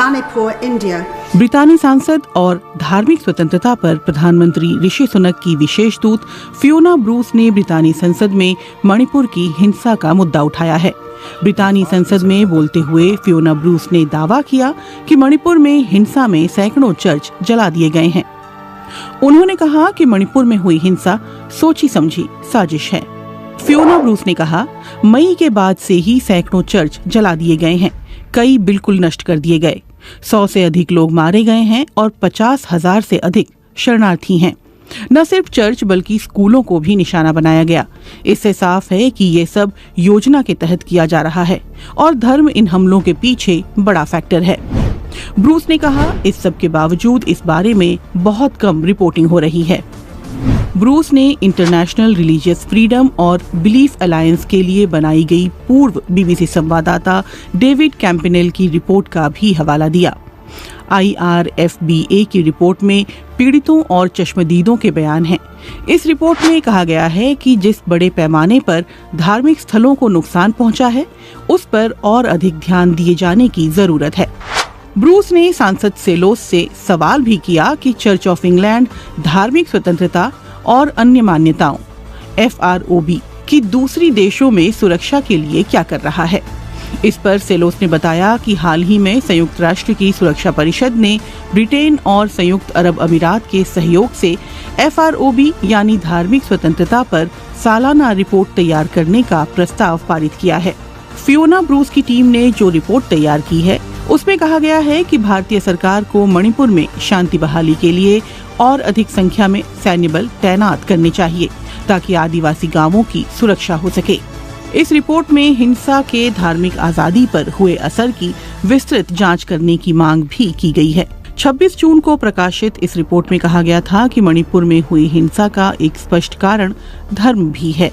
Manipur, India. ब्रितानी सांसद और धार्मिक स्वतंत्रता पर प्रधानमंत्री ऋषि सुनक की विशेष दूत फियोना ब्रूस ने ब्रितानी संसद में मणिपुर की हिंसा का मुद्दा उठाया है। ब्रितानी संसद में बोलते हुए फियोना ब्रूस ने दावा किया कि मणिपुर में हिंसा में सैकड़ों चर्च जला दिए गए हैं। उन्होंने कहा कि मणिपुर में हुई हिंसा सोची समझी साजिश है। फियोना ब्रूस ने कहा, मई के बाद से ही सैकड़ों चर्च जला दिए गए हैं, कई बिल्कुल नष्ट कर दिए गए, 100 से अधिक लोग मारे गए हैं और 50,000 से अधिक शरणार्थी हैं। न सिर्फ चर्च बल्कि स्कूलों को भी निशाना बनाया गया। इससे साफ है कि ये सब योजना के तहत किया जा रहा है और धर्म इन हमलों के पीछे बड़ा फैक्टर है। ब्रूस ने कहा, इस सब के बावजूद इस बारे में बहुत कम रिपोर्टिंग हो रही है। ब्रूस ने इंटरनेशनल रिलीजियस फ्रीडम और बिलीफ अलायंस के लिए बनाई गई पूर्व बीबीसी संवाददाता डेविड कैंपेनेल की रिपोर्ट का भी हवाला दिया। IRFBA की रिपोर्ट में पीड़ितों और चश्मदीदों के बयान हैं। इस रिपोर्ट में कहा गया है कि जिस बड़े पैमाने पर धार्मिक स्थलों को नुकसान पहुंचा है, उस पर और अधिक ध्यान दिए जाने की जरूरत है। ब्रूस ने सांसद सेलोस से सवाल भी किया कि चर्च ऑफ इंग्लैंड धार्मिक स्वतंत्रता और अन्य मान्यताओं FROB की दूसरी देशों में सुरक्षा के लिए क्या कर रहा है। इस पर सेलोस ने बताया कि हाल ही में संयुक्त राष्ट्र की सुरक्षा परिषद ने ब्रिटेन और संयुक्त अरब अमीरात के सहयोग से FROB यानी धार्मिक स्वतंत्रता पर सालाना रिपोर्ट तैयार करने का प्रस्ताव पारित किया है। फियोना ब्रूस की टीम ने जो रिपोर्ट तैयार की है, उसमें कहा गया है कि भारतीय सरकार को मणिपुर में शांति बहाली के लिए और अधिक संख्या में सैन्य बल तैनात करने चाहिए ताकि आदिवासी गांवों की सुरक्षा हो सके। इस रिपोर्ट में हिंसा के धार्मिक आजादी पर हुए असर की विस्तृत जांच करने की मांग भी की गई है। 26 जून को प्रकाशित इस रिपोर्ट में कहा गया था कि मणिपुर में हुई हिंसा का एक स्पष्ट कारण धर्म भी है।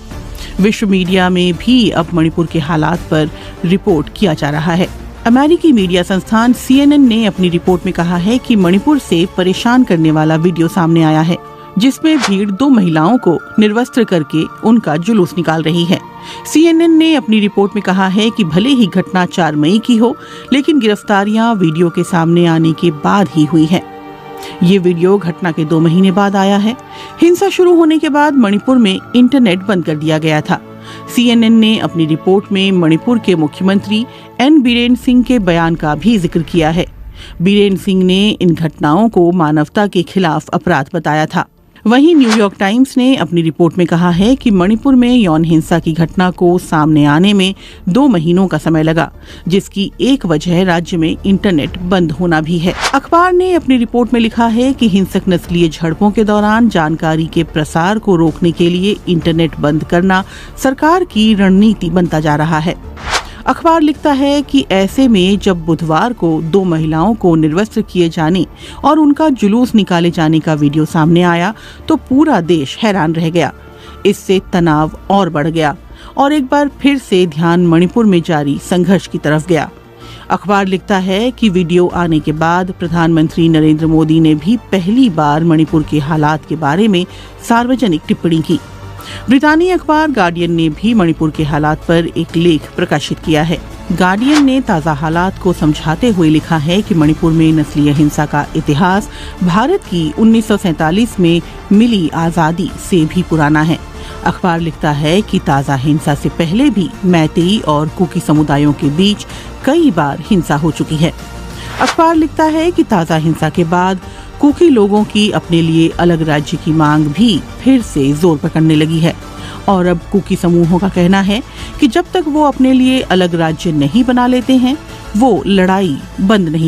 विश्व मीडिया में भी अब मणिपुर के हालात पर रिपोर्ट किया जा रहा है। अमेरिकी मीडिया संस्थान CNN ने अपनी रिपोर्ट में कहा है कि मणिपुर से परेशान करने वाला वीडियो सामने आया है, जिसमें भीड़ 2 महिलाओं को निर्वस्त्र करके उनका जुलूस निकाल रही है। CNN ने अपनी रिपोर्ट में कहा है कि भले ही घटना 4 मई की हो, लेकिन गिरफ्तारियां वीडियो के सामने आने के बाद ही हुई है। ये वीडियो घटना के 2 महीने बाद आया है। हिंसा शुरू होने के बाद मणिपुर में इंटरनेट बंद कर दिया गया था। CNN ने अपनी रिपोर्ट में मणिपुर के मुख्यमंत्री N बीरेन सिंह के बयान का भी जिक्र किया है। बीरेन सिंह ने इन घटनाओं को मानवता के खिलाफ अपराध बताया था। वहीं न्यूयॉर्क टाइम्स ने अपनी रिपोर्ट में कहा है कि मणिपुर में यौन हिंसा की घटना को सामने आने में 2 महीनों का समय लगा, जिसकी एक वजह राज्य में इंटरनेट बंद होना भी है। अखबार ने अपनी रिपोर्ट में लिखा है कि हिंसक नस्लीय झड़पों के दौरान जानकारी के प्रसार को रोकने के लिए इंटरनेट बंद करना सरकार की रणनीति बनता जा रहा है। अखबार लिखता है कि ऐसे में जब बुधवार को 2 महिलाओं को निर्वस्त्र किए जाने और उनका जुलूस निकाले जाने का वीडियो सामने आया तो पूरा देश हैरान रह गया। इससे तनाव और बढ़ गया और एक बार फिर से ध्यान मणिपुर में जारी संघर्ष की तरफ गया। अखबार लिखता है कि वीडियो आने के बाद प्रधानमंत्री नरेंद्र मोदी ने भी पहली बार मणिपुर के हालात के बारे में सार्वजनिक टिप्पणी की। ब्रितानी अखबार गार्डियन ने भी मणिपुर के हालात पर एक लेख प्रकाशित किया है। गार्डियन ने ताज़ा हालात को समझाते हुए लिखा है कि मणिपुर में नस्लीय हिंसा का इतिहास भारत की 1947 में मिली आज़ादी से भी पुराना है। अखबार लिखता है कि ताज़ा हिंसा से पहले भी मैतेई और कुकी समुदायों के बीच कई बार हिंसा हो चुकी है। अखबार लिखता है कि ताज़ा हिंसा के बाद कुकी लोगों की अपने लिए अलग राज्य की मांग भी फिर से जोर पकड़ने लगी है और अब कुकी समूहों का कहना है कि जब तक वो अपने लिए अलग राज्य नहीं बना लेते हैं, वो लड़ाई बंद नहीं